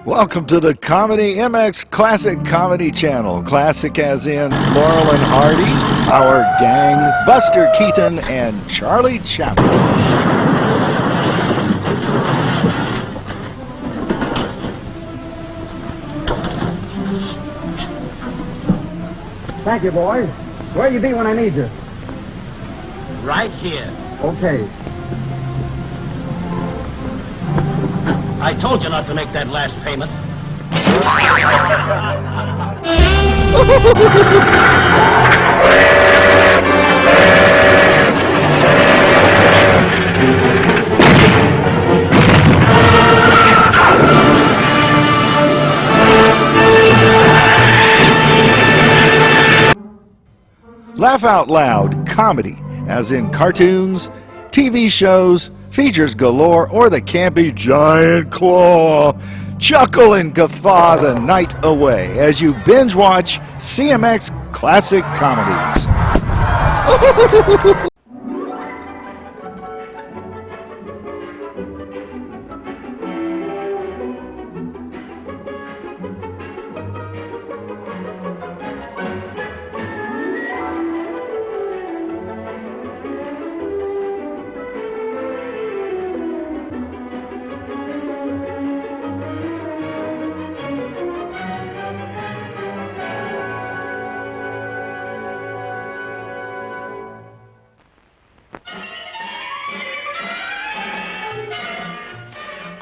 Welcome to the Comedy MX Classic Comedy Channel. Classic as in Laurel and Hardy, our gang, Buster Keaton, and Charlie Chaplin. Thank you, boys. Where'll you be when I need you? Right here. Okay. I told you not to make that last payment. Laugh out loud comedy, as in cartoons, TV shows, features galore, or the campy giant claw. Chuckle and guffaw the night away as you binge watch CMX Classic Comedies.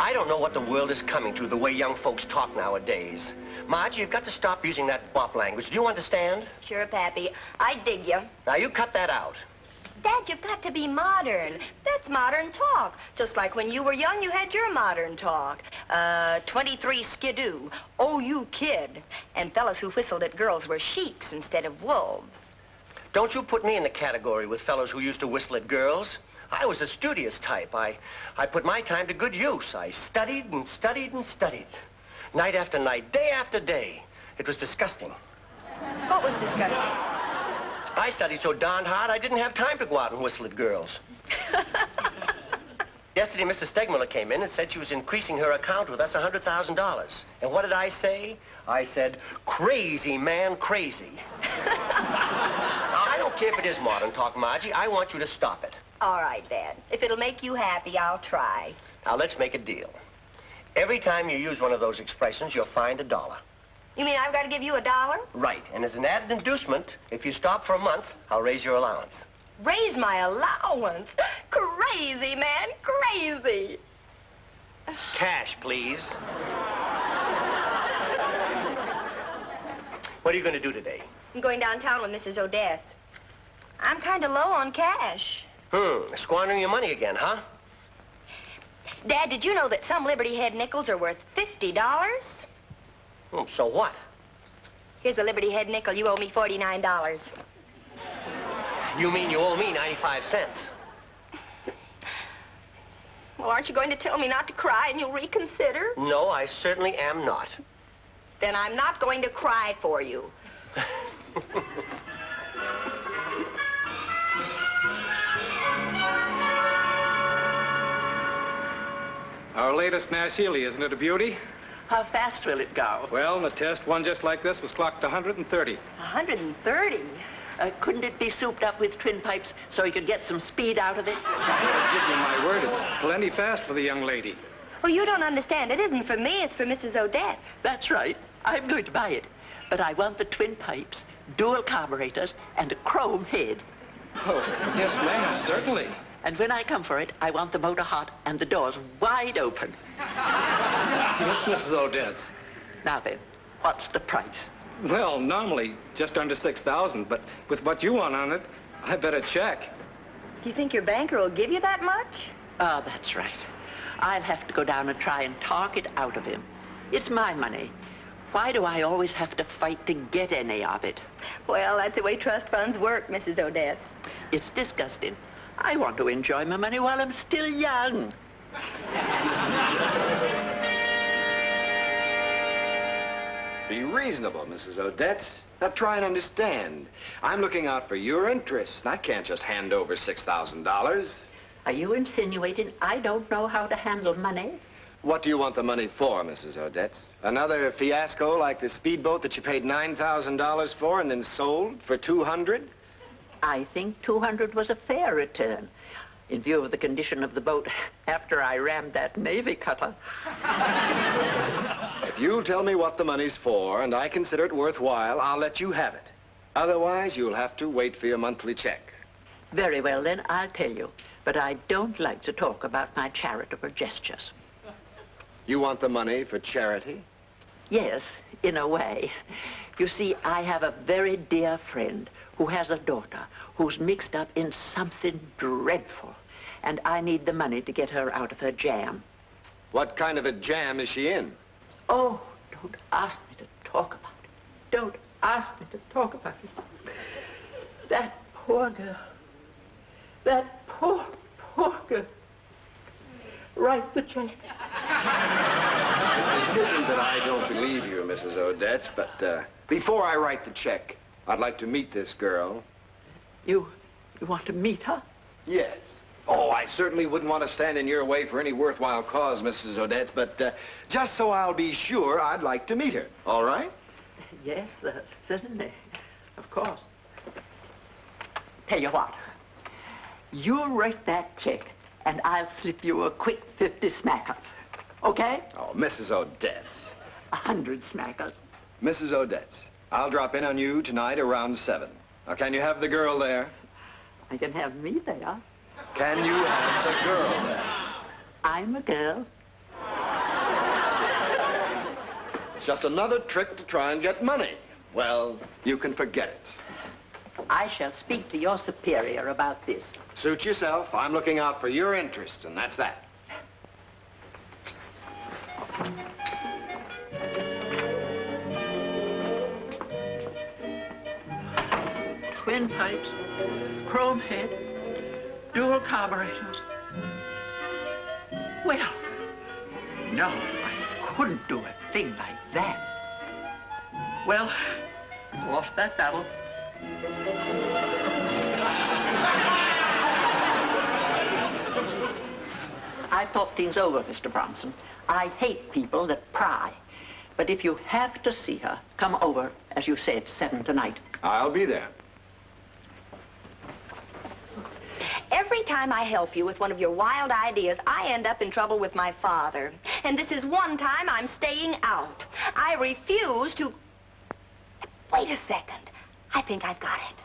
I don't know what the world is coming to, the way young folks talk nowadays. Margie, you've got to stop using that bop language. Do you understand? Sure, Pappy. I dig you. Now, you cut that out. Dad, you've got to be modern. That's modern talk. Just like when you were young, you had your modern talk. 23 skidoo. Oh, you kid. And fellas who whistled at girls were sheiks instead of wolves. Don't you put me in the category with fellows who used to whistle at girls. I was a studious type. I put my time to good use. I studied and studied and studied. Night after night, day after day. It was disgusting. What was disgusting? I studied so darn hard, I didn't have time to go out and whistle at girls. Yesterday, Mrs. Stegmuller came in and said she was increasing her account with us $100,000. And what did I say? I said, crazy, man, crazy. Now, I don't care if it is modern talk, Margie. I want you to stop it. All right, Dad. If it'll make you happy, I'll try. Now, let's make a deal. Every time you use one of those expressions, you'll find $1. You mean I've got to give you $1? Right. And as an added inducement, if you stop for a month, I'll raise your allowance. Raise my allowance? Crazy, man, crazy. Cash, please. What are you going to do today? I'm going downtown with Mrs. Odetts. I'm kind of low on cash. Squandering your money again, huh? Dad, did you know that some Liberty Head nickels are worth $50? So what? Here's a Liberty Head nickel. You owe me $49. You mean you owe me 95 cents? Well, aren't you going to tell me not to cry and you'll reconsider? No, I certainly am not. Then I'm not going to cry for you. Our latest Nash Healy, isn't it a beauty? How fast will it go? Well, in the test, one just like this was clocked 130. 130? Couldn't it be souped up with twin pipes so you could get some speed out of it? I give you my word, it's plenty fast for the young lady. Well, you don't understand. It isn't for me. It's for Mrs. Odetts. That's right. I'm going to buy it. But I want the twin pipes, dual carburetors, and a chrome head. Oh, yes, ma'am, certainly. And when I come for it, I want the motor hot and the doors wide open. Yes, Mrs. Odetts. Now then, what's the price? Well, normally just under 6,000, but with what you want on it, I better check. Do you think your banker will give you that much? Oh, that's right. I'll have to go down and try and talk it out of him. It's my money. Why do I always have to fight to get any of it? Well, that's the way trust funds work, Mrs. Odetts. It's disgusting. I want to enjoy my money while I'm still young. Be reasonable, Mrs. Odetts. Now try and understand. I'm looking out for your interests, and I can't just hand over $6,000. Are you insinuating I don't know how to handle money? What do you want the money for, Mrs. Odetts? Another fiasco like the speedboat that you paid $9,000 for and then sold for $200? I think 200 was a fair return, in view of the condition of the boat after I rammed that Navy cutter. If you'll tell me what the money's for and I consider it worthwhile, I'll let you have it. Otherwise, you'll have to wait for your monthly check. Very well, then, I'll tell you. But I don't like to talk about my charitable gestures. You want the money for charity? Yes, in a way. You see, I have a very dear friend who has a daughter who's mixed up in something dreadful, and I need the money to get her out of her jam. What kind of a jam is she in? Oh, don't ask me to talk about it. Don't ask me to talk about it. That poor girl. That poor girl. Write the check. It isn't that I don't believe you, Mrs. Odetts, but before I write the check, I'd like to meet this girl. You want to meet her? Yes. Oh, I certainly wouldn't want to stand in your way for any worthwhile cause, Mrs. Odetts, but just so I'll be sure, I'd like to meet her. All right? Yes, certainly. Of course. Tell you what. You write that check, and I'll slip you a quick 50 smackers. Okay? Oh, Mrs. Odetts. 100 smackers. Mrs. Odetts, I'll drop in on you tonight around 7. Now, can you have the girl there? I can have me there. Can you have the girl there? I'm a girl. It's just another trick to try and get money. Well, you can forget it. I shall speak to your superior about this. Suit yourself. I'm looking out for your interests, and that's that. Twin pipes, chrome head, dual carburetors. Well, no, I couldn't do a thing like that. Well, lost that battle. I thought things over, Mr. Bronson. I hate people that pry. But if you have to see her, come over, as you said, 7 tonight. I'll be there. Every time I help you with one of your wild ideas, I end up in trouble with my father. And this is one time I'm staying out. I refuse to... Wait a second. I think I've got it.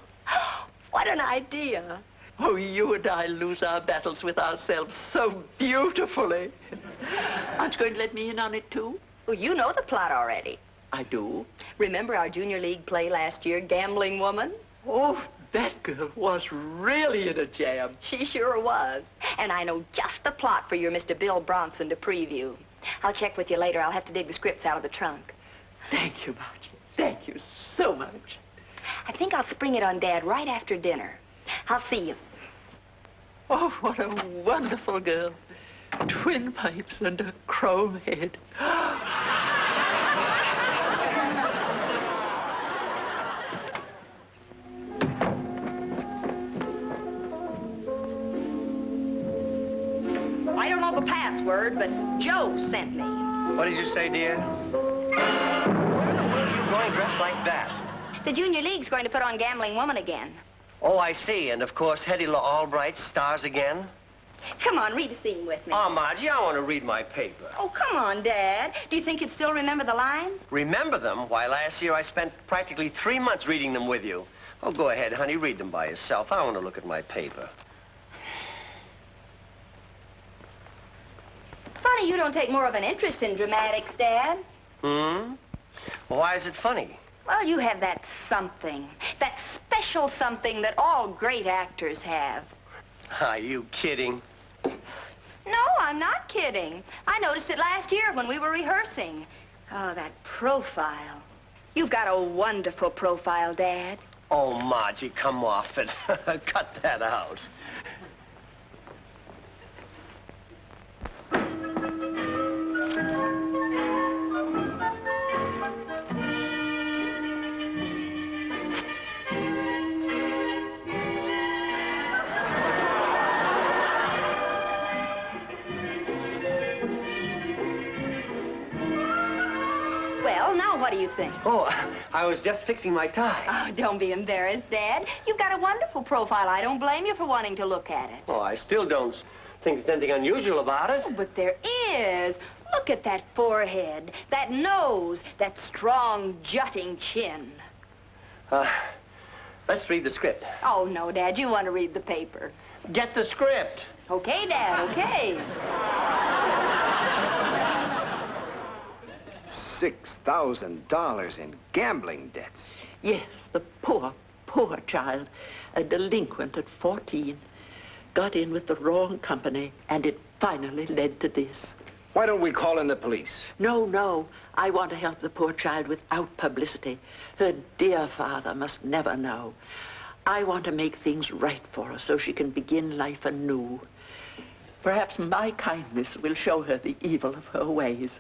What an idea. Oh, you and I lose our battles with ourselves so beautifully. Aren't you going to let me in on it, too? Well, you know the plot already. I do. Remember our junior league play last year, Gambling Woman? Oh, that girl was really in a jam. She sure was. And I know just the plot for your Mr. Bill Bronson to preview. I'll check with you later. I'll have to dig the scripts out of the trunk. Thank you, Margie. Thank you so much. I think I'll spring it on Dad right after dinner. I'll see you. Oh, what a wonderful girl. Twin pipes and a chrome head. I don't know the password, but Joe sent me. What did you say, dear? Where in the world are you going dressed like that? The junior league's going to put on Gambling Woman again. Oh, I see. And, of course, Hetty Albright stars again. Come on, read a scene with me. Oh, Margie, I want to read my paper. Oh, come on, Dad. Do you think you'd still remember the lines? Remember them? Why, last year I spent practically 3 months reading them with you. Oh, go ahead, honey. Read them by yourself. I want to look at my paper. Funny you don't take more of an interest in dramatics, Dad. Hmm? Well, why is it funny? Well, you have that something, that special something that all great actors have. Are you kidding? No, I'm not kidding. I noticed it last year when we were rehearsing. Oh, that profile. You've got a wonderful profile, Dad. Oh, Margie, come off it. Cut that out. Well, now what do you think? Oh, I was just fixing my tie. Oh, don't be embarrassed, Dad. You've got a wonderful profile. I don't blame you for wanting to look at it. Oh, I still don't think there's anything unusual about it. Oh, but there is. Look at that forehead, that nose, that strong, jutting chin. Let's read the script. Oh, no, Dad, you want to read the paper. Get the script. Okay, Dad, okay. $6,000 in gambling debts. Yes, the poor, poor child, a delinquent at 14, got in with the wrong company, and it finally led to this. Why don't we call in the police? No, no, I want to help the poor child without publicity. Her dear father must never know. I want to make things right for her so she can begin life anew. Perhaps my kindness will show her the evil of her ways.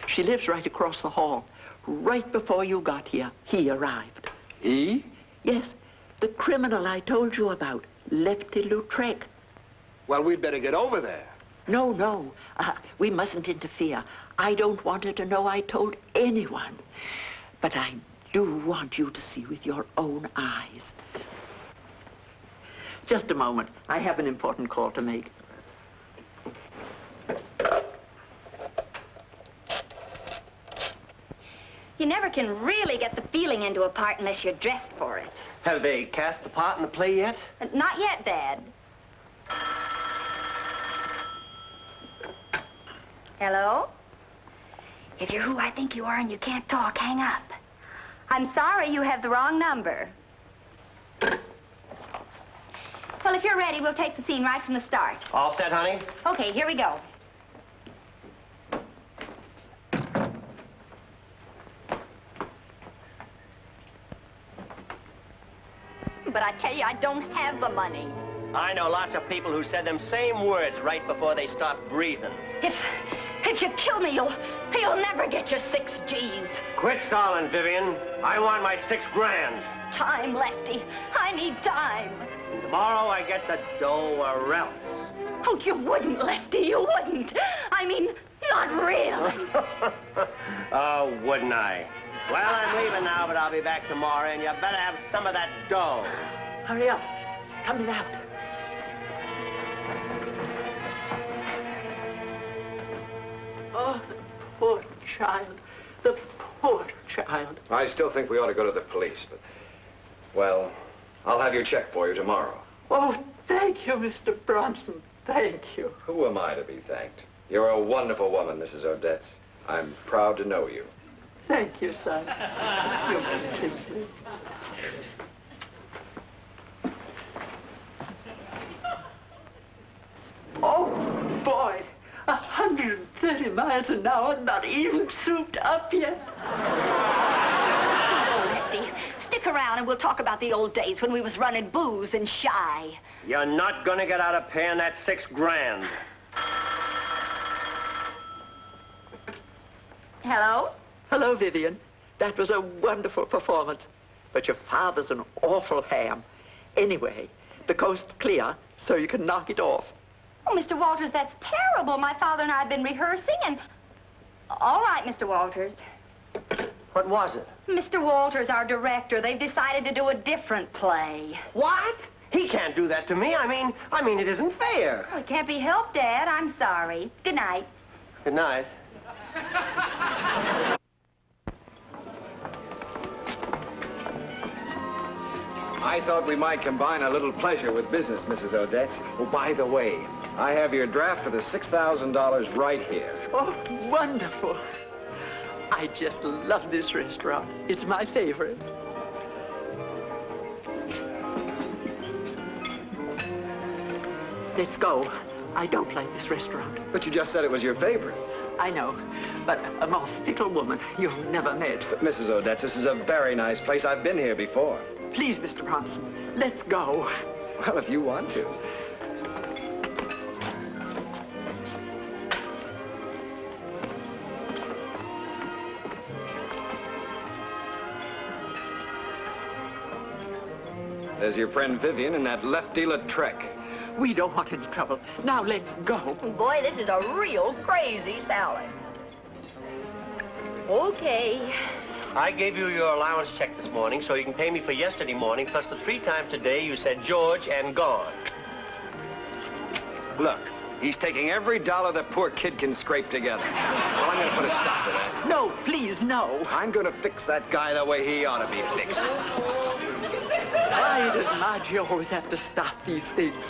She lives right across the hall. Right before you got here, he arrived. He? Yes, the criminal I told you about, Lefty Lautrec. Well, we'd better get over there. No, no, we mustn't interfere. I don't want her to know I told anyone. But I do want you to see with your own eyes. Just a moment. I have an important call to make. You never can really get the feeling into a part unless you're dressed for it. Have they cast the part in the play yet? Not yet, Dad. Hello? If you're who I think you are and you can't talk, hang up. I'm sorry, you have the wrong number. Well, if you're ready, we'll take the scene right from the start. All set, honey? Okay, here we go. But I tell you, I don't have the money. I know lots of people who said them same words right before they stopped breathing. If you kill me, you'll never get your 6 G's. Quit stalling, Vivian. I want my $6 grand. Time, Lefty. I need time. And tomorrow I get the dough or else. Oh, you wouldn't, Lefty. You wouldn't. I mean, not really. Oh, wouldn't I? Well, I'm leaving now, but I'll be back tomorrow, and you better have some of that dough. Hurry up. It's coming out. Oh, the poor child. The poor child. I still think we ought to go to the police, but... Well, I'll have your check for you tomorrow. Oh, thank you, Mr. Bronson. Thank you. Who am I to be thanked? You're a wonderful woman, Mrs. Odetts. I'm proud to know you. Thank you, son. You may kiss me. Oh, boy. 130 miles an hour, not even souped up yet. Oh, Lefty, stick around and we'll talk about the old days when we was running booze and shy. You're not gonna get out of paying that $6 grand. Hello? Hello, Vivian. That was a wonderful performance. But your father's an awful ham. Anyway, the coast's clear, so you can knock it off. Oh, Mr. Walters, that's terrible. My father and I have been rehearsing and... All right, Mr. Walters. What was it? Mr. Walters, our director, they've decided to do a different play. What? He can't do that to me. I mean, it isn't fair. Well, it can't be helped, Dad. I'm sorry. Good night. Good night. I thought we might combine a little pleasure with business, Mrs. Odetts. Oh, by the way, I have your draft for the $6,000 right here. Oh, wonderful. I just love this restaurant. It's my favorite. Let's go. I don't like this restaurant. But you just said it was your favorite. I know, but a more fickle woman you've never met. But, Mrs. Odetts, this is a very nice place. I've been here before. Please, Mr. Bronson, let's go. Well, if you want to. There's your friend Vivian and that Lefty Lautrec. We don't want any trouble. Now, let's go. Boy, this is a real crazy salad. Okay. I gave you your allowance check this morning so you can pay me for yesterday morning, plus the 3 times today you said George and gone. Look, he's taking every dollar that poor kid can scrape together. Well, I'm gonna put a stop to that. No, please, no. I'm gonna fix that guy the way he ought to be fixed. Why does Margie always have to stop these things?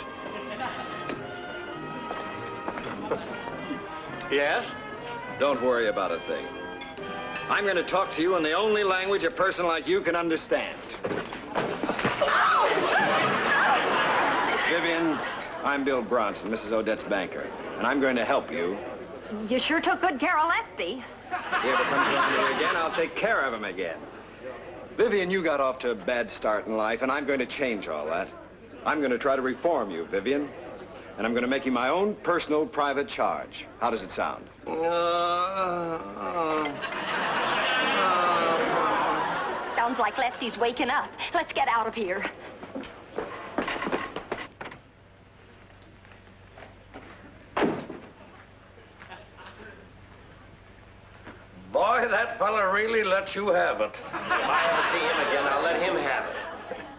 Yes? Don't worry about a thing. I'm gonna talk to you in the only language a person like you can understand. Vivian, I'm Bill Bronson, Mrs. Odetts' banker, and I'm going to help you. You sure took good care of Lefty. If he ever comes around here again, I'll take care of him again. Vivian, you got off to a bad start in life, and I'm going to change all that. I'm going to try to reform you, Vivian. And I'm going to make you my own personal private charge. How does it sound? Sounds like Lefty's waking up. Let's get out of here. Boy, that fella really lets you have it. If I ever see him again, I'll let him have it.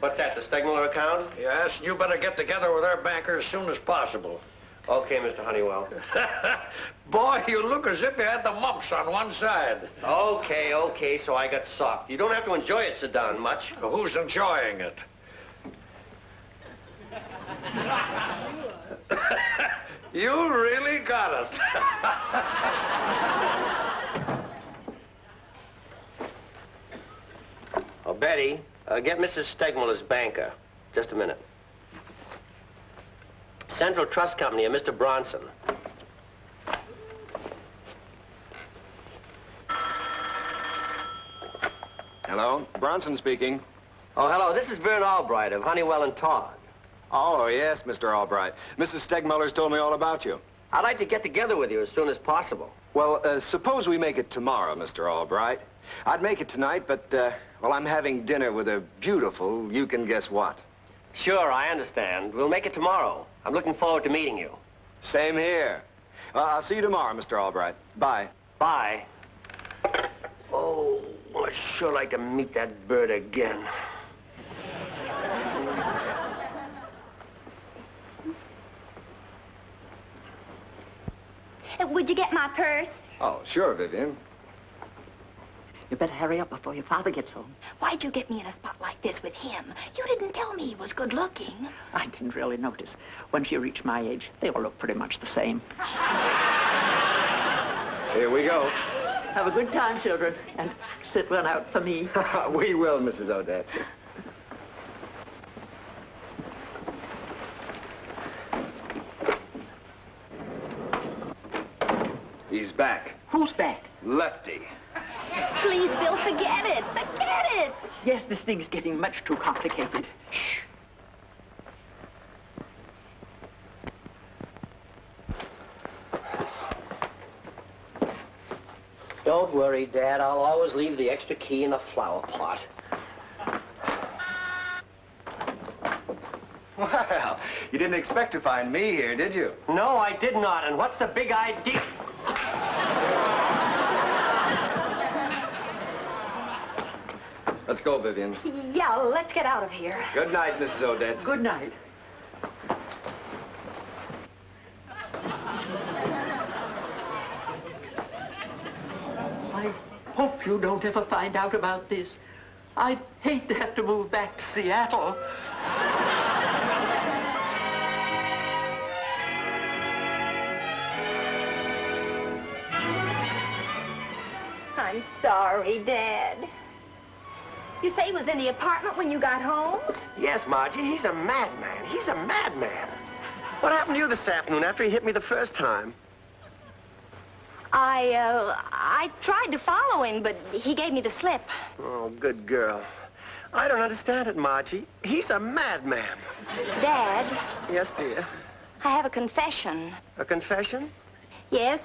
What's that, the Stegmuller account? Yes, you better get together with our banker as soon as possible. Okay, Mr. Honeywell. Boy, you look as if you had the mumps on one side. Okay, so I got socked. You don't have to enjoy it so darn much. Who's enjoying it? You really got it. Oh, Betty, get Mrs. Stegmuller's banker. Just a minute. Central Trust Company of Mr. Bronson. Hello, Bronson speaking. Oh, hello, this is Vern Albright of Honeywell and Todd. Oh, yes, Mr. Albright. Mrs. Stegmuller's told me all about you. I'd like to get together with you as soon as possible. Well, suppose we make it tomorrow, Mr. Albright. I'd make it tonight, but, well, I'm having dinner with a beautiful, you can guess what. Sure, I understand. We'll make it tomorrow. I'm looking forward to meeting you. Same here. I'll see you tomorrow, Mr. Albright. Bye. Bye. Oh, I'd sure like to meet that bird again. Would you get my purse? Oh, sure, Vivian. You better hurry up before your father gets home. Why'd you get me in a spot like this with him? You didn't tell me he was good looking. I didn't really notice. Once you reach my age, they all look pretty much the same. Here we go. Have a good time, children, and sit one out for me. We will, Mrs. Odetts. He's back. Who's back? Lefty. Please, Bill, forget it. Forget it. Yes, this thing's getting much too complicated. Shh. Don't worry, Dad. I'll always leave the extra key in the flower pot. Well, you didn't expect to find me here, did you? No, I did not. And what's the big idea? Let's go, Vivian. Yeah, let's get out of here. Good night, Mrs. Odetts. Good night. I hope you don't ever find out about this. I'd hate to have to move back to Seattle. I'm sorry, Dad. You say he was in the apartment when you got home? Yes, Margie, he's a madman. He's a madman. What happened to you this afternoon after he hit me the first time? I tried to follow him, but he gave me the slip. Oh, good girl. I don't understand it, Margie. He's a madman. Dad, Yes, dear. I have a confession. A confession? Yes,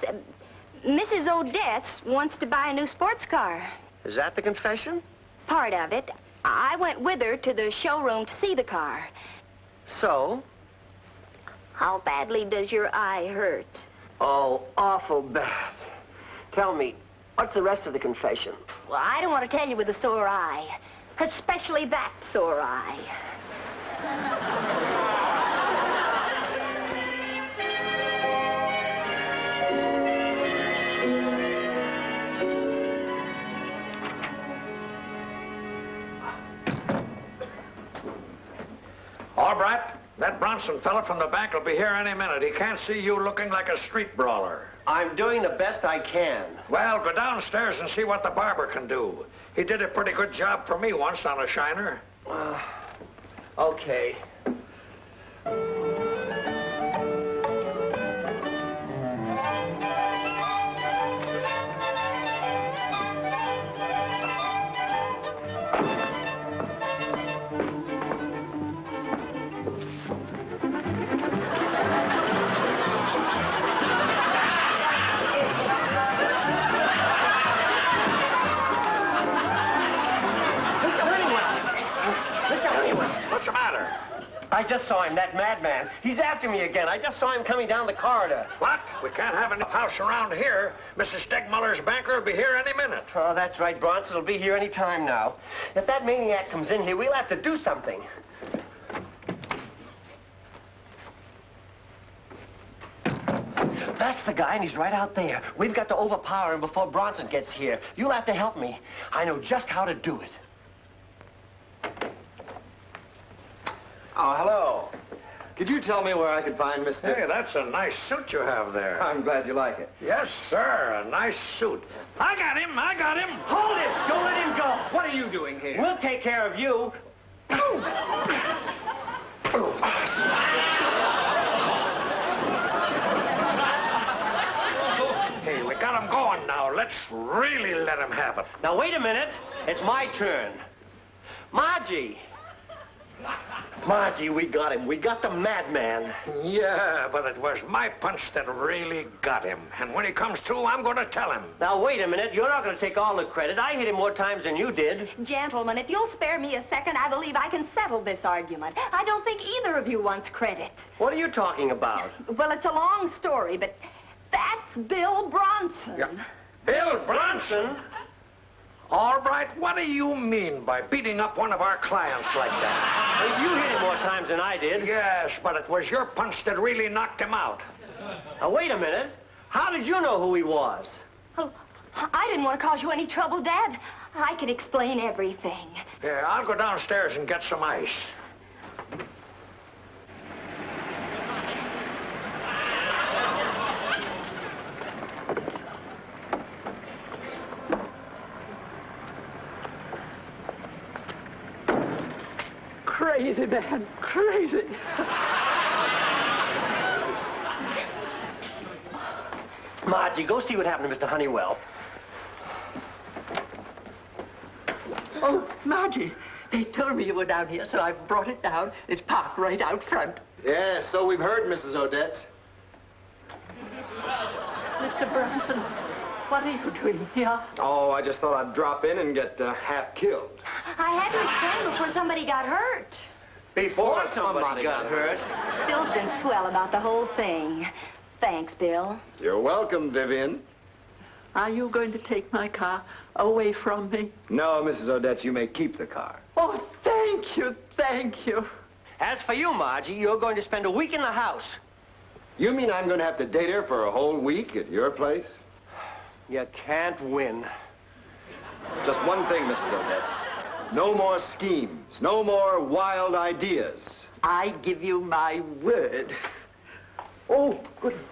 Mrs. Odetts wants to buy a new sports car. Is that the confession? Part of it. I went with her to the showroom to see the car. So? How badly does your eye hurt? Oh, awful bad. Tell me, What's the rest of the confession? Well, I don't want to tell you with a sore eye. Especially that sore eye. All right. That Bronson fella from the bank will be here any minute. He can't see you looking like a street brawler. I'm doing the best I can. Well, go downstairs and see what the barber can do. He did a pretty good job for me once on a shiner. Okay. What's the matter? I just saw him, that madman. He's after me again. I just saw him coming down the corridor. What? We can't have enough house around here. Mrs. Stegmuller's banker will be here any minute. Oh, that's right, Bronson will be here any time now. If that maniac comes in here, we'll have to do something. That's the guy, and he's right out there. We've got to overpower him before Bronson gets here. You'll have to help me. I know just how to do it. Oh, hello. Could you tell me where I could find Mr. Hey, that's a nice suit you have there. I'm glad you like it. Yes, sir, a nice suit. I got him. Hold him! Don't let him go! What are you doing here? We'll take care of you. Hey, we got him going now. Let's really let him have it. Now, wait a minute. It's my turn. Margie! Margie, we got him. We got the madman. Yeah, but it was my punch that really got him. And when he comes to, I'm going to tell him. Now, wait a minute. You're not going to take all the credit. I hit him more times than you did. Gentlemen, if you'll spare me a second, I believe I can settle this argument. I don't think either of you wants credit. What are you talking about? Well, it's a long story, but that's Bill Bronson. Yeah. Bill Bronson? All right, what do you mean by beating up one of our clients like that? Well, you hit him more times than I did. Yes, but it was your punch that really knocked him out. Now, wait a minute. How did you know who he was? Oh, I didn't want to cause you any trouble, Dad. I can explain everything. Yeah, I'll go downstairs and get some ice. Crazy, man, crazy. Margie, go see what happened to Mr. Honeywell. Oh, Margie, they told me you were down here, so I brought it down. It's parked right out front. Yes, so we've heard, Mrs. Odetts. Mr. Bronson, what are you doing here? Oh, I just thought I'd drop in and get half killed. I had to explain before somebody got hurt. Before somebody got hurt. Bill's been swell about the whole thing. Thanks, Bill. You're welcome, Vivian. Are you going to take my car away from me? No, Mrs. Odetts, you may keep the car. Oh, thank you, thank you. As for you, Margie, you're going to spend a week in the house. You mean I'm going to have to date her for a whole week at your place? You can't win. Just one thing, Mrs. Odetts. No more schemes. No more wild ideas. I give you my word. Oh, goodness.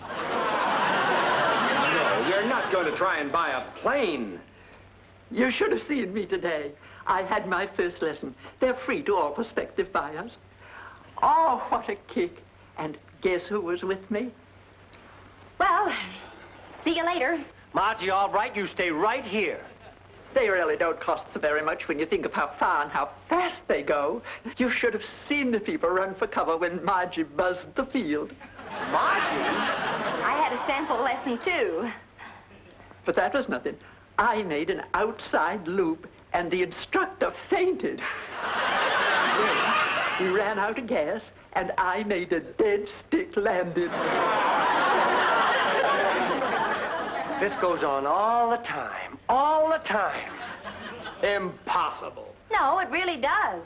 No, you're not going to try and buy a plane. You should have seen me today. I had my first lesson. They're free to all prospective buyers. Oh, what a kick. And guess who was with me? Well, see you later. Margie, all right, you stay right here. They really don't cost so very much when you think of how far and how fast they go. You should have seen the people run for cover when Margie buzzed the field. Margie? I had a sample lesson, too. But that was nothing. I made an outside loop, and the instructor fainted. Then he ran out of gas, and I made a dead stick landing. This goes on all the time. All the time. Impossible. No, it really does.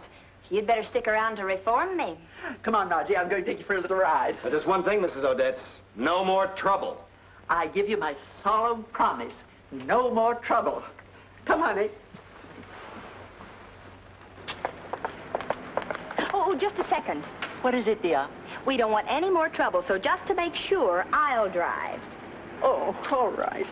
You'd better stick around to reform me. Come on, Margie, I'm going to take you for a little ride. But just one thing, Mrs. Odetts. No more trouble. I give you my solemn promise. No more trouble. Come, honey. Oh, just a second. What is it, dear? We don't want any more trouble, so just to make sure, I'll drive. Oh, all right.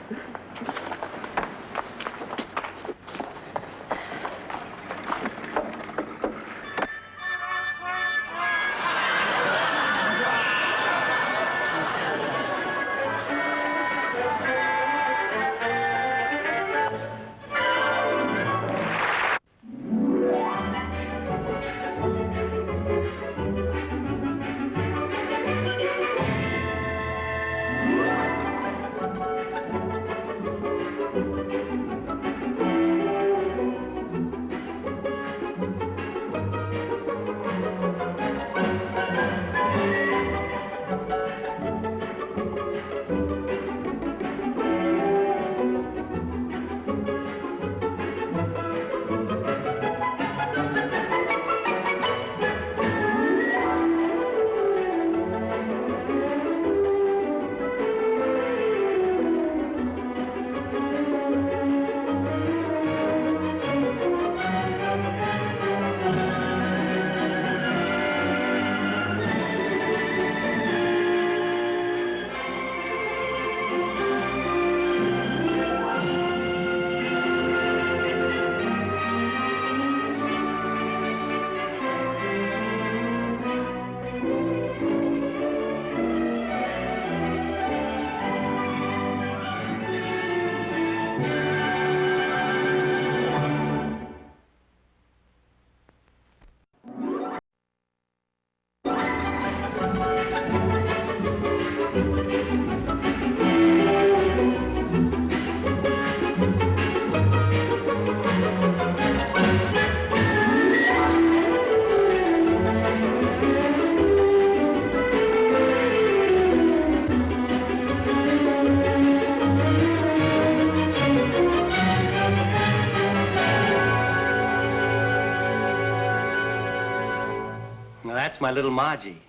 That's my little Margie.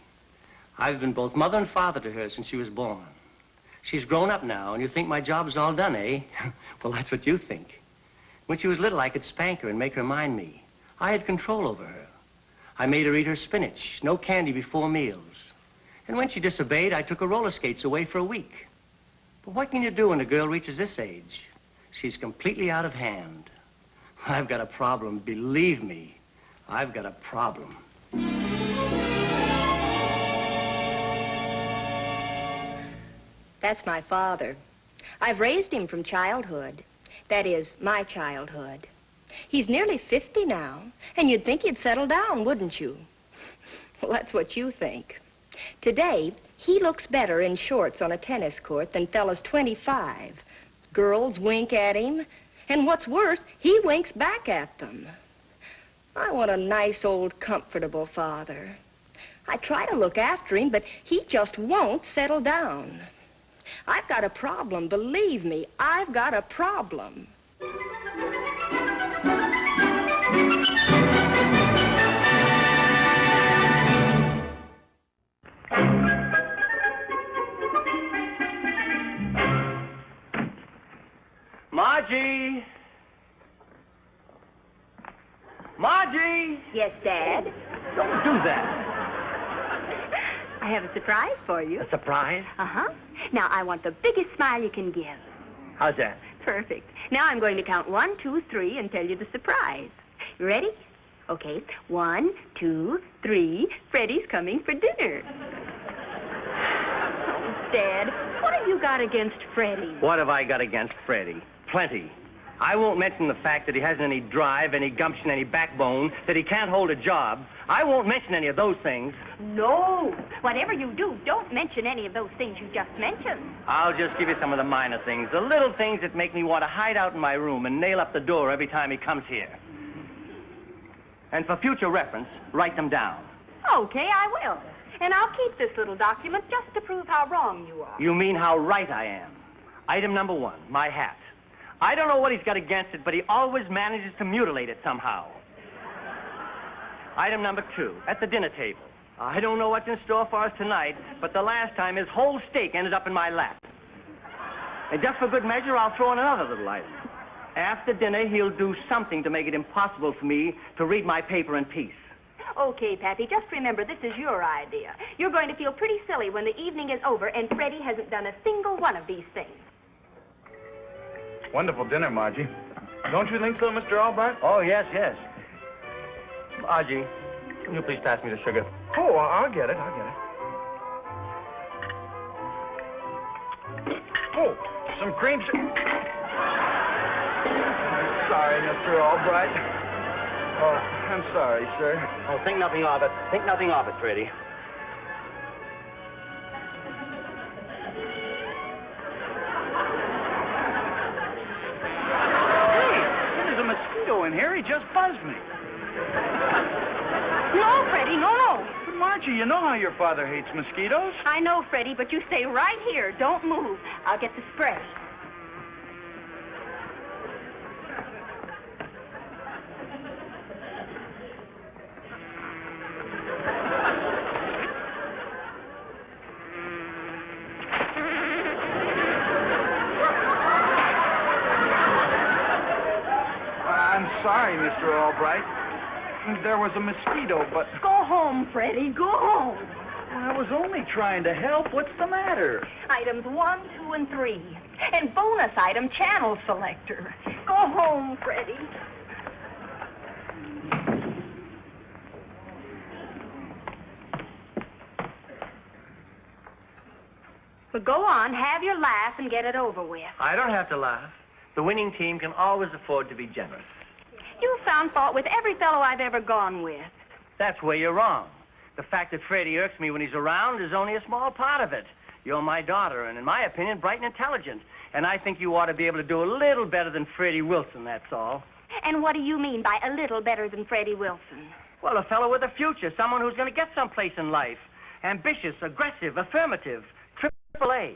I've been both mother and father to her since she was born. She's grown up now, and you think my job is all done, eh? Well, that's what you think. When she was little, I could spank her and make her mind me. I had control over her. I made her eat her spinach, no candy before meals. And when she disobeyed, I took her roller skates away for a week. But what can you do when a girl reaches this age? She's completely out of hand. I've got a problem, believe me. I've got a problem. That's my father. I've raised him from childhood. That is, my childhood. He's nearly 50 now, and you'd think he'd settle down, wouldn't you? Well, that's what you think. Today, he looks better in shorts on a tennis court than fellas 25. Girls wink at him, and what's worse, he winks back at them. I want a nice, old, comfortable father. I try to look after him, but he just won't settle down. I've got a problem, believe me, I've got a problem. Margie! Margie! Yes, Dad? Don't do that. I have a surprise for you. A surprise? Uh-huh. Now, I want the biggest smile you can give. How's that? Perfect. Now I'm going to count 1, 2, 3 and tell you the surprise. You ready? Okay. 1, 2, 3. Freddie's coming for dinner. Dad, what have you got against Freddie? What have I got against Freddie? Plenty. I won't mention the fact that he hasn't any drive, any gumption, any backbone, that he can't hold a job. I won't mention any of those things. No. Whatever you do, don't mention any of those things you just mentioned. I'll just give you some of the minor things, the little things that make me want to hide out in my room and nail up the door every time he comes here. And for future reference, write them down. Okay, I will. And I'll keep this little document just to prove how wrong you are. You mean how right I am? Item number 1, my hat. I don't know what he's got against it, but he always manages to mutilate it somehow. Item number 2, at the dinner table. I don't know what's in store for us tonight, but the last time his whole steak ended up in my lap. And just for good measure, I'll throw in another little item. After dinner, he'll do something to make it impossible for me to read my paper in peace. Okay, Pappy, just remember this is your idea. You're going to feel pretty silly when the evening is over and Freddie hasn't done a single one of these things. Wonderful dinner, Margie. Don't you think so, Mr. Albright? Oh, yes, yes. Margie, can you please pass me the sugar? Oh, I'll get it. Oh, some cream. Sorry, Mr. Albright. Oh, I'm sorry, sir. Oh, think nothing of it. Think nothing of it, Freddie. Hey, there's a mosquito in here. He just buzzed me. No, Freddie, no. But Margie, you know how your father hates mosquitoes. I know, Freddie, but you stay right here. Don't move. I'll get the spray. I'm sorry, Mr. Albright. There was a mosquito, but... Go home, Freddie. Go home. I was only trying to help. What's the matter? Items 1, 2, and 3. And bonus item, channel selector. Go home, Freddie. Well, go on, have your laugh and get it over with. I don't have to laugh. The winning team can always afford to be generous. You found fault with every fellow I've ever gone with. That's where you're wrong. The fact that Freddie irks me when he's around is only a small part of it. You're my daughter, and in my opinion, bright and intelligent. And I think you ought to be able to do a little better than Freddie Wilson, that's all. And what do you mean by a little better than Freddie Wilson? Well, a fellow with a future, someone who's going to get someplace in life. Ambitious, aggressive, affirmative, AAA.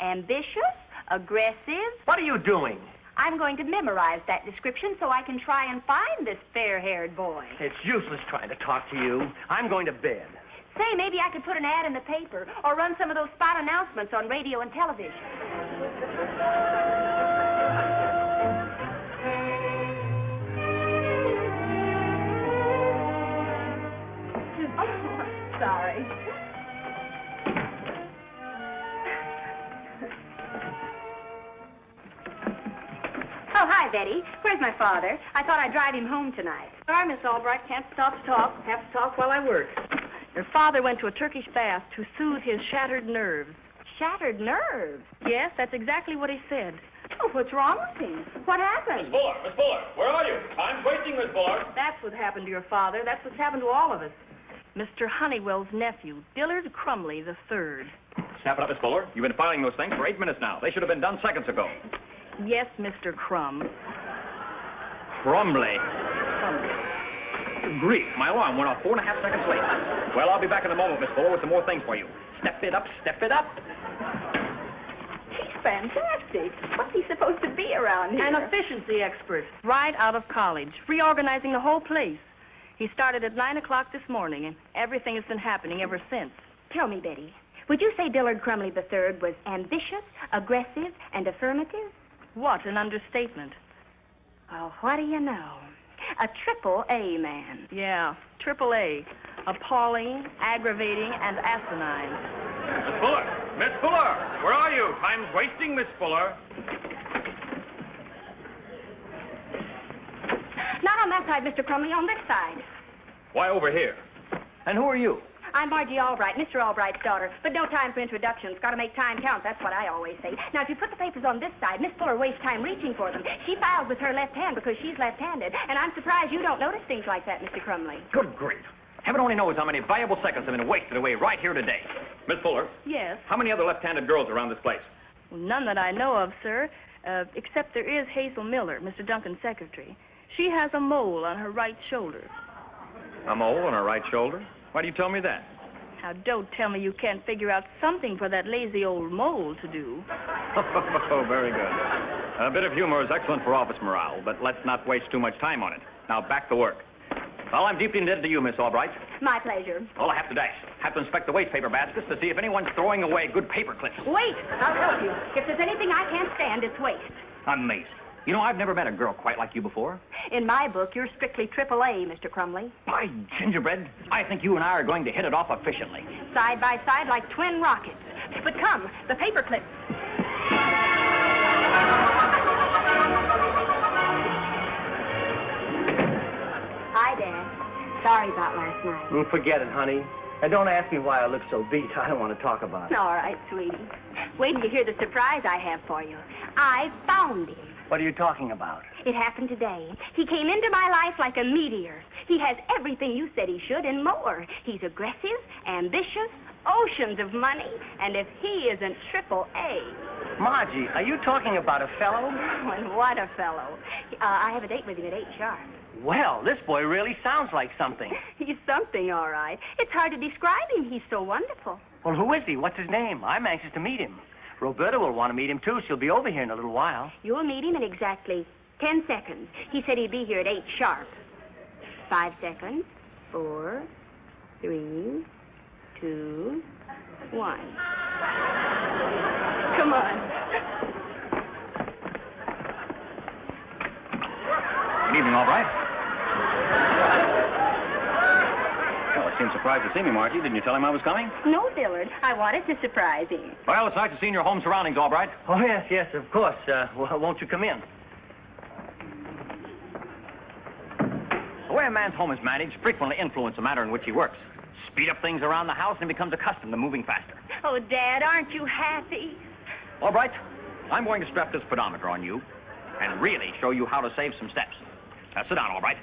Ambitious, aggressive. What are you doing? I'm going to memorize that description so I can try and find this fair-haired boy. It's useless trying to talk to you. I'm going to bed. Say, maybe I could put an ad in the paper or run some of those spot announcements on radio and television. Oh, sorry. Oh, hi, Betty. Where's my father? I thought I'd drive him home tonight. Sorry, Miss Albright. Can't stop to talk. Have to talk while I work. Your father went to a Turkish bath to soothe his shattered nerves. Shattered nerves? Yes, that's exactly what he said. Oh, what's wrong with him? What happened? Miss Fuller, where are you? Time's wasting, Miss Fuller. That's what happened to your father. That's what's happened to all of us. Mr. Honeywell's nephew, Dillard Crumley III. Snap it up, Miss Fuller. You've been filing those things for 8 minutes now. They should have been done seconds ago. Yes, Mr. Crumb. Crumley. Good grief, my alarm went off 4.5 seconds late. Well, I'll be back in a moment, Miss Fuller, with some more things for you. Step it up, step it up. He's fantastic. What's he supposed to be around here? An efficiency expert, right out of college, reorganizing the whole place. He started at 9 o'clock this morning, and everything has been happening ever since. Tell me, Betty, would you say Dillard Crumley III was ambitious, aggressive, and affirmative? What an understatement. Oh, what do you know? A AAA man. Yeah, AAA. Appalling, aggravating, and asinine. Miss Fuller! Miss Fuller! Where are you? Time's wasting, Miss Fuller. Not on that side, Mr. Crumley, on this side. Why over here? And who are you? I'm Margie Albright, Mr. Albright's daughter, but no time for introductions. Got to make time count. That's what I always say. Now, if you put the papers on this side, Miss Fuller wastes time reaching for them. She files with her left hand because she's left-handed, and I'm surprised you don't notice things like that, Mr. Crumley. Good grief. Heaven only knows how many valuable seconds have been wasted away right here today. Miss Fuller? Yes? How many other left-handed girls around this place? Well, none that I know of, sir, except there is Hazel Miller, Mr. Duncan's secretary. She has a mole on her right shoulder. A mole on her right shoulder? Why do you tell me that? Now, don't tell me you can't figure out something for that lazy old mole to do. Oh, very good. A bit of humor is excellent for office morale, but let's not waste too much time on it. Now, back to work. Well, I'm deeply indebted to you, Miss Albright. My pleasure. Well, I have to dash. Have to inspect the waste paper baskets to see if anyone's throwing away good paper clips. Wait, I'll help you. If there's anything I can't stand, it's waste. Amazing. You know, I've never met a girl quite like you before. In my book, you're strictly AAA, Mr. Crumley. By gingerbread, I think you and I are going to hit it off efficiently. Side by side like twin rockets. But come, the paper clips. Hi, Dad. Sorry about last night. Forget it, honey. And don't ask me why I look so beat. I don't want to talk about it. All right, sweetie. Wait till you hear the surprise I have for you. I found him. What are you talking about? It happened today. He came into my life like a meteor. He has everything you said he should and more. He's aggressive, ambitious, oceans of money, and if he isn't AAA. Margie, are you talking about a fellow? And what a fellow. I have a date with him at 8 sharp. Well, this boy really sounds like something. He's something, all right. It's hard to describe him. He's so wonderful. Well, who is he? What's his name? I'm anxious to meet him. Roberta will want to meet him, too. She'll be over here in a little while. You'll meet him in exactly 10 seconds. He said he'd be here at 8 sharp. 5 seconds. 4, 3, 2, 1. Come on. Good evening, Albright. Well, you seemed surprised to see me, Margie. Didn't you tell him I was coming? No, Dillard. I wanted to surprise him. Well, it's nice to see your home surroundings, Albright. Oh, yes, of course. Won't you come in? The way a man's home is managed frequently influences the manner in which he works. Speed up things around the house and he becomes accustomed to moving faster. Oh, Dad, aren't you happy? Albright, I'm going to strap this pedometer on you and really show you how to save some steps. Now, sit down, Albright.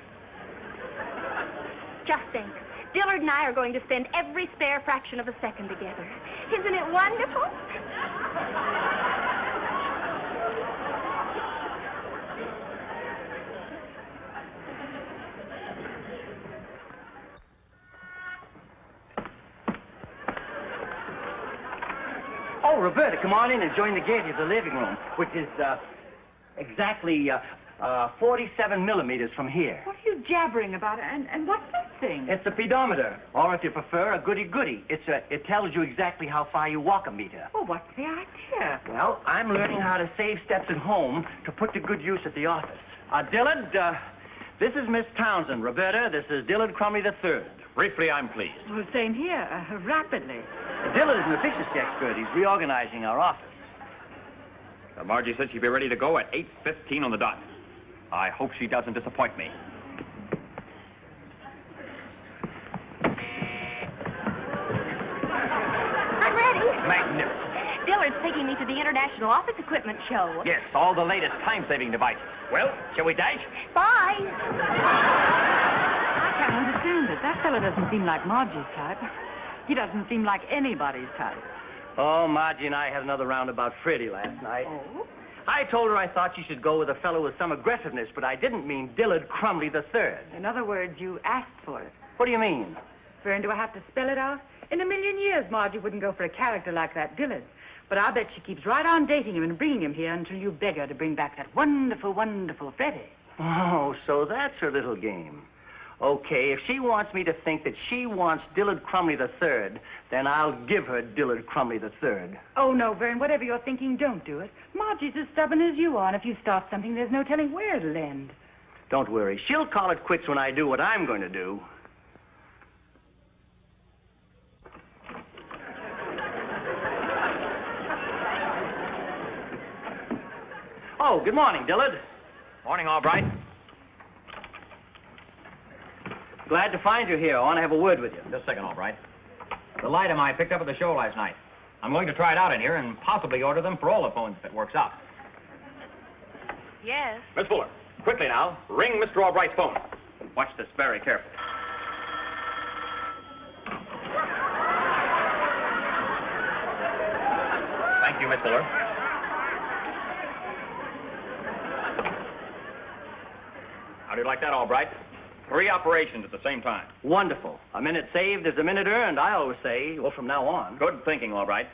Just think. Dillard and I are going to spend every spare fraction of a second together. Isn't it wonderful? Oh, Roberta, come on in and join the gaiety of the living room, which is, exactly, 47 millimeters from here. What are you jabbering about? And what's this thing? It's a pedometer, or if you prefer, a goody-goody. It tells you exactly how far you walk a meter. Well, what's the idea? Well, I'm learning how to save steps at home to put to good use at the office. Dillard, this is Miss Townsend. Roberta, this is Dillard Crumley III. Briefly, I'm pleased. Well, same here, rapidly. Dillard is an efficiency expert. He's reorganizing our office. Margie said she'd be ready to go at 8:15 on the dot. I hope she doesn't disappoint me. I'm ready. Magnificent. Dillard's taking me to the International Office Equipment Show. Yes, all the latest time-saving devices. Well, shall we dash? Bye. I can't understand it. That fellow doesn't seem like Margie's type. He doesn't seem like anybody's type. Oh, Margie and I had another round about Freddie last night. Oh? I told her I thought she should go with a fellow with some aggressiveness, but I didn't mean Dillard Crumley III. In other words, you asked for it. What do you mean? Vern, do I have to spell it out? In a million years, Margie wouldn't go for a character like that Dillard. But I'll bet she keeps right on dating him and bringing him here until you beg her to bring back that wonderful, wonderful Freddie. Oh, so that's her little game. Okay, if she wants me to think that she wants Dillard Crumley III, then I'll give her Dillard Crumley III. Oh, no, Vern, whatever you're thinking, don't do it. Margie's as stubborn as you are, and if you start something, there's no telling where it'll end. Don't worry. She'll call it quits when I do what I'm going to do. Oh, good morning, Dillard. Morning, Albright. Glad to find you here. I want to have a word with you. Just a second, Albright. The lightem I picked up at the show last night. I'm going to try it out in here and possibly order them for all the phones if it works out. Yes. Miss Fuller, quickly now, ring Mr. Albright's phone. Watch this very carefully. Thank you, Miss Fuller. How do you like that, Albright? 3 operations at the same time. Wonderful. A minute saved is a minute earned, I always say. Well, from now on. Good thinking, all right.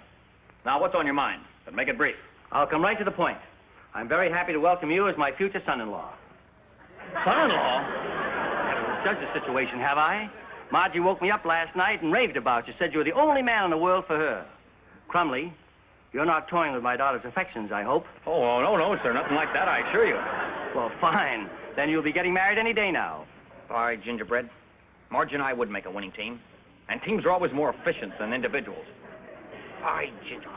Now, what's on your mind? But make it brief. I'll come right to the point. I'm very happy to welcome you as my future son-in-law. Son-in-law? Haven't misjudged the situation, have I? Margie woke me up last night and raved about you. Said you were the only man in the world for her. Crumley, you're not toying with my daughter's affections, I hope. Oh, no, sir. Nothing like that, I assure you. Well, fine. Then you'll be getting married any day now. All right, Gingerbread. Margie and I would make a winning team. And teams are always more efficient than individuals. All right, Gingerbread.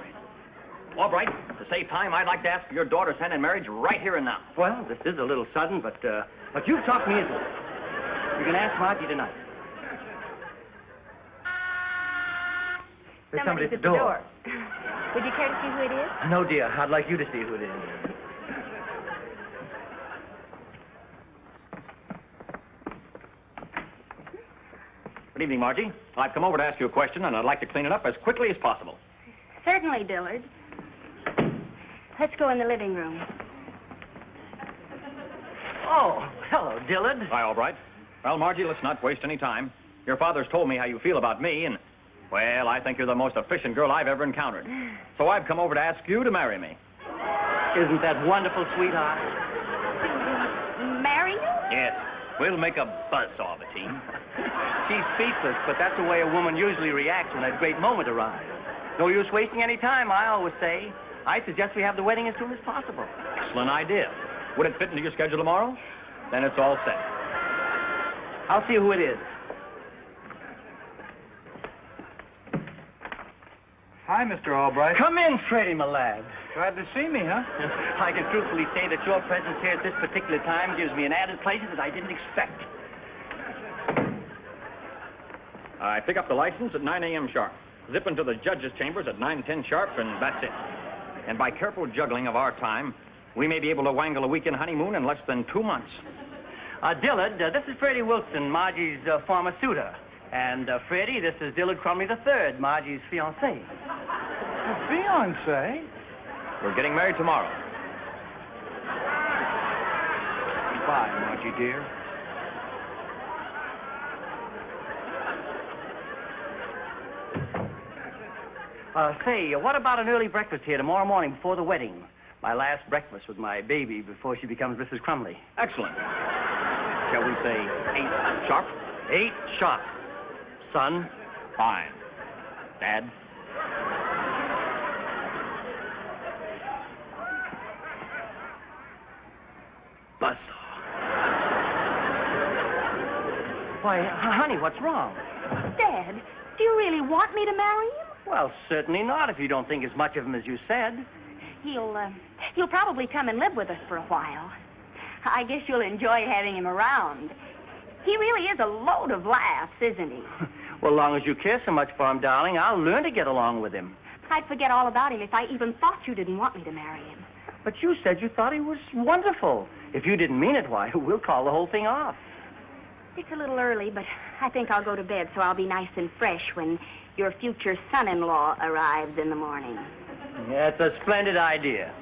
All right, to save time, I'd like to ask for your daughter's hand in marriage right here and now. Well, this is a little sudden, but you've talked me into it. You can ask Margie tonight. There's somebody at the door. Would you care to see who it is? No, dear. I'd like you to see who it is. Good evening, Margie. I've come over to ask you a question, and I'd like to clean it up as quickly as possible. Certainly, Dillard. Let's go in the living room. Oh, hello, Dillard. Hi, all right. Well, Margie, let's not waste any time. Your father's told me how you feel about me, and, well, I think you're the most efficient girl I've ever encountered. So I've come over to ask you to marry me. Isn't that wonderful, sweetheart? Marry you? Yes. We'll make a buzzsaw of a team. She's speechless, but that's the way a woman usually reacts when that great moment arrives. No use wasting any time, I always say. I suggest we have the wedding as soon as possible. Excellent idea. Would it fit into your schedule tomorrow? Then it's all set. I'll see who it is. Hi, Mr. Albright. Come in, Freddie, my lad. Glad to see me, huh? I can truthfully say that your presence here at this particular time gives me an added pleasure that I didn't expect. I pick up the license at 9 a.m. sharp. Zip into the judge's chambers at 9:10 sharp, and that's it. And by careful juggling of our time, we may be able to wangle a weekend honeymoon in less than 2 months. Dillard, this is Freddie Wilson, Margie's former suitor. And, Freddie, this is Dillard Crumley III, Margie's fiancé. Fiancé? We're getting married tomorrow. Goodbye, Margie, dear. Say, what about an early breakfast here tomorrow morning before the wedding? My last breakfast with my baby before she becomes Mrs. Crumley. Excellent. Shall we say 8 sharp? 8 sharp. Son? Fine. Dad? Buzzsaw. Why, honey, what's wrong? Dad, do you really want me to marry him? Well, certainly not, if you don't think as much of him as you said. He'll probably come and live with us for a while. I guess you'll enjoy having him around. He really is a load of laughs, isn't he? Well, as long as you care so much for him, darling, I'll learn to get along with him. I'd forget all about him if I even thought you didn't want me to marry him. But you said you thought he was wonderful. If you didn't mean it, why, we'll call the whole thing off. It's a little early, but I think I'll go to bed so I'll be nice and fresh when your future son-in-law arrives in the morning. That's a splendid idea.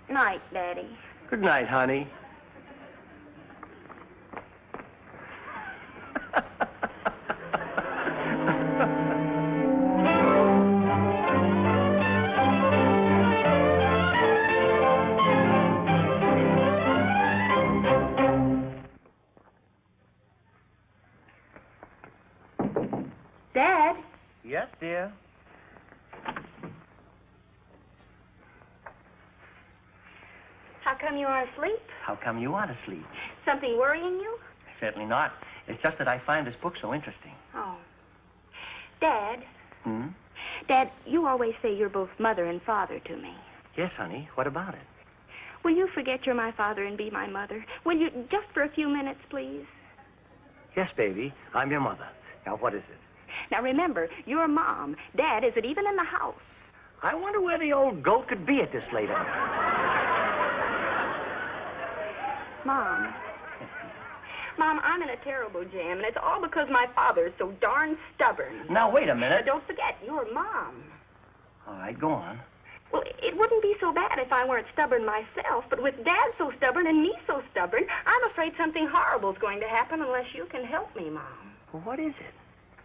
Night, Daddy. Good night, honey. Dad? Yes, dear. How come you are asleep? How come you are asleep? Something worrying you? Certainly not. It's just that I find this book so interesting. Oh. Dad? Hmm? Dad, you always say you're both mother and father to me. Yes, honey. What about it? Will you forget you're my father and be my mother? Will you, just for a few minutes, please? Yes, baby. I'm your mother. Now, what is it? Now, remember, you're Mom. Dad isn't even in the house. I wonder where the old goat could be at this late hour. Mom. Mom, I'm in a terrible jam, and it's all because my father's so darn stubborn. Now, wait a minute. Don't forget, you're Mom. All right, go on. Well, it wouldn't be so bad if I weren't stubborn myself, but with Dad so stubborn and me so stubborn, I'm afraid something horrible's going to happen unless you can help me, Mom. Well, what is it?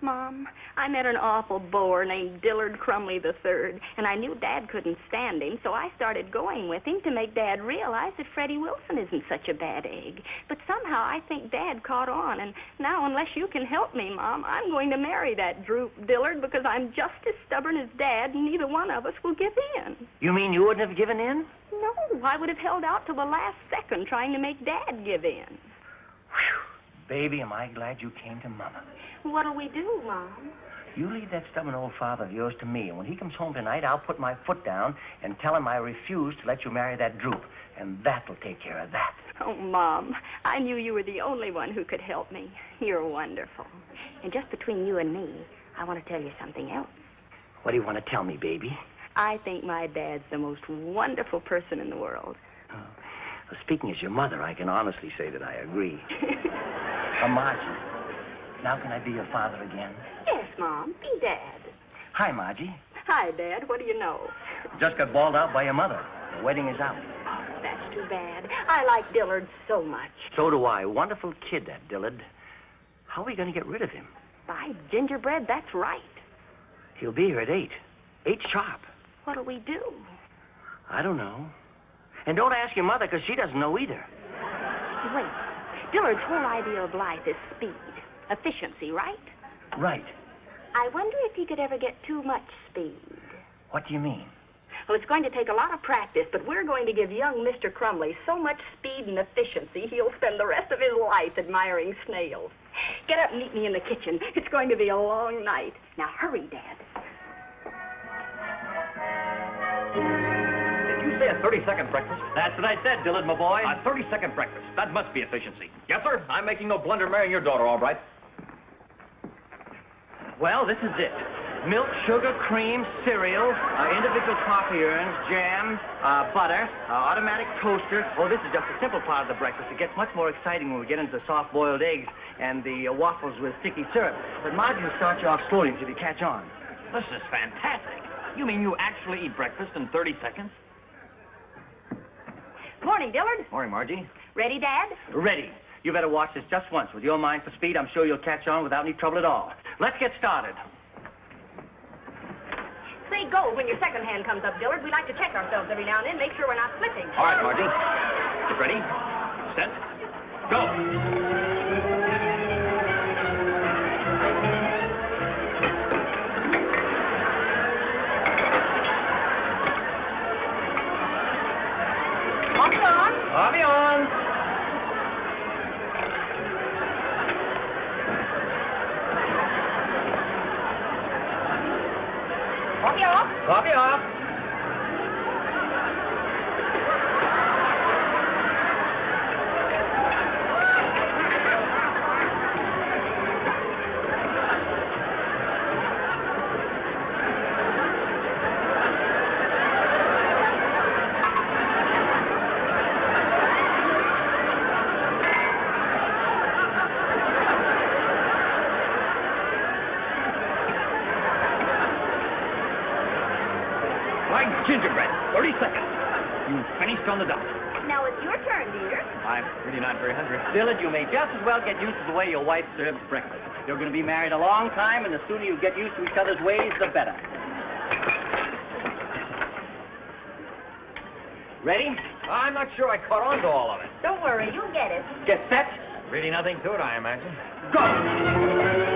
Mom, I met an awful bore named Dillard Crumley III, and I knew Dad couldn't stand him, so I started going with him to make Dad realize that Freddie Wilson isn't such a bad egg. But somehow I think Dad caught on, and now unless you can help me, Mom, I'm going to marry that droop Dillard because I'm just as stubborn as Dad, and neither one of us will give in. You mean you wouldn't have given in? No, I would have held out till the last second trying to make Dad give in. Whew. Baby, am I glad you came to Mama. What'll we do, Mom? You leave that stubborn old father of yours to me, and when he comes home tonight, I'll put my foot down and tell him I refuse to let you marry that droop, and that'll take care of that. Oh, Mom, I knew you were the only one who could help me. You're wonderful. And just between you and me, I want to tell you something else. What do you want to tell me, baby? I think my dad's the most wonderful person in the world. Well, speaking as your mother, I can honestly say that I agree. Margie, now can I be your father again? Yes, Mom. Be Dad. Hi, Margie. Hi, Dad. What do you know? Just got bawled out by your mother. The wedding is out. Oh, that's too bad. I like Dillard so much. So do I. Wonderful kid, that Dillard. How are we going to get rid of him? By gingerbread, that's right. He'll be here at 8. 8 sharp. What'll we do? I don't know. And don't ask your mother, because she doesn't know either. Wait. Dillard's whole idea of life is speed. Efficiency, right? Right. I wonder if he could ever get too much speed. What do you mean? Well, it's going to take a lot of practice, but we're going to give young Mr. Crumley so much speed and efficiency, he'll spend the rest of his life admiring snails. Get up and meet me in the kitchen. It's going to be a long night. Now, hurry, Dad. Did you say a 30-second breakfast? That's what I said, Dillard, my boy. A 30-second breakfast. That must be efficiency. Yes, sir. I'm making no blunder marrying your daughter, all right. Well, this is it. Milk, sugar, cream, cereal, individual coffee urns, jam, butter, automatic toaster. Oh, this is just a simple part of the breakfast. It gets much more exciting when we get into the soft-boiled eggs and the waffles with sticky syrup. But Margie will start you off slowly until you catch on. This is fantastic. You mean you actually eat breakfast in 30 seconds? Morning, Dillard. Morning, Margie. Ready, Dad? Ready. You better watch this just once. With your mind for speed, I'm sure you'll catch on without any trouble at all. Let's get started. Say go when your second hand comes up, Dillard. We like to check ourselves every now and then, make sure we're not slipping. All right, Margie. Get ready. Set. Go. Coffee on. Coffee off. Coffee off. Gingerbread. 30 seconds. You finished on the dot. Now it's your turn, dear. I'm really not very hungry. Dillard, you may just as well get used to the way your wife serves breakfast. You're going to be married a long time, and the sooner you get used to each other's ways, the better. Ready? I'm not sure I caught on to all of it. Don't worry, you'll get it. Get set. Really nothing to it, I imagine. Go!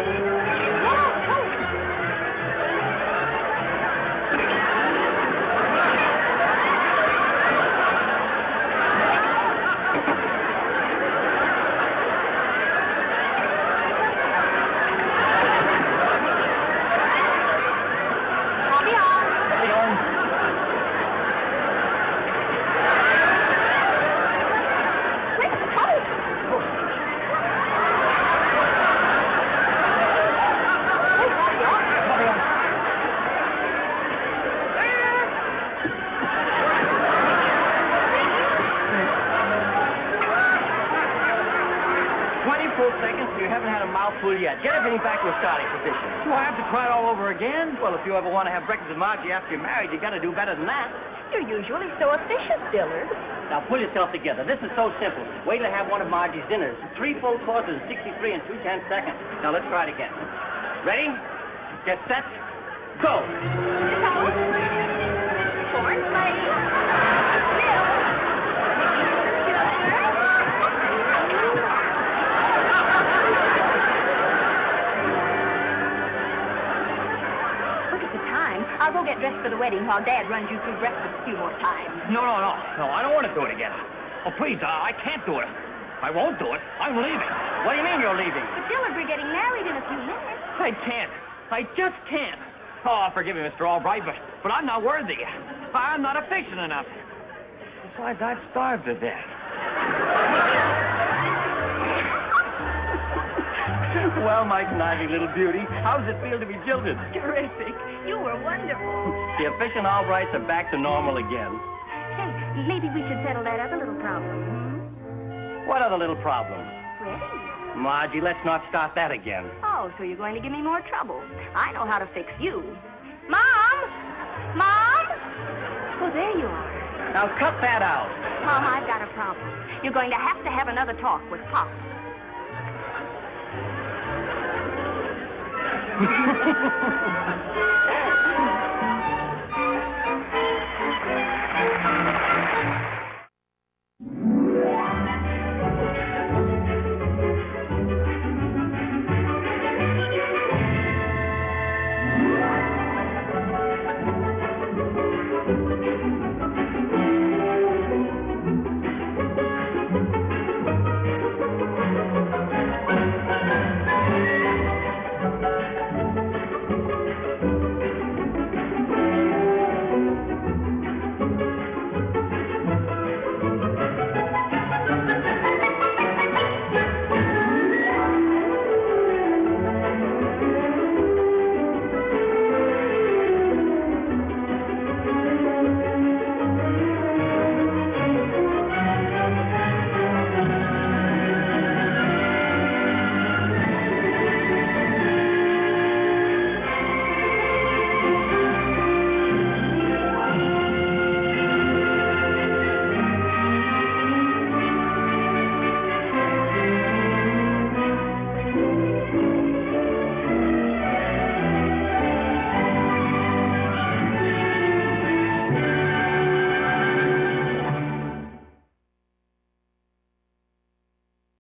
I'll fool yet. Get everything back to a starting position. Do I have to try it all over again? Well, if you ever want to have breakfast with Margie after you're married, you got to do better than that. You're usually so efficient, Dillard. Now, pull yourself together. This is so simple. Wait till I have one of Margie's dinners. 3 full courses, 63 and 2/10 seconds. Now, let's try it again. Ready? Get set. Go. Corn flakes. I'll go get dressed for the wedding while Dad runs you through breakfast a few more times. No, I don't want to do it again. Oh, please, I can't do it. I won't do it. I'm leaving. What do you mean you're leaving? But Dillard, we're getting married in a few minutes. I can't. I just can't. Oh, forgive me, Mr. Albright, but I'm not worthy. I'm not efficient enough. Besides, I'd starve to death. Well, my conniving little beauty, how does it feel to be jilted? Terrific. You were wonderful. The efficient Albrights are back to normal again. Say, maybe we should settle that other little problem, What other little problem? Freddie. Margie, let's not start that again. Oh, so you're going to give me more trouble. I know how to fix you. Mom! Mom! Oh, there you are. Now, cut that out. Mom, I've got a problem. You're going to have another talk with Pop.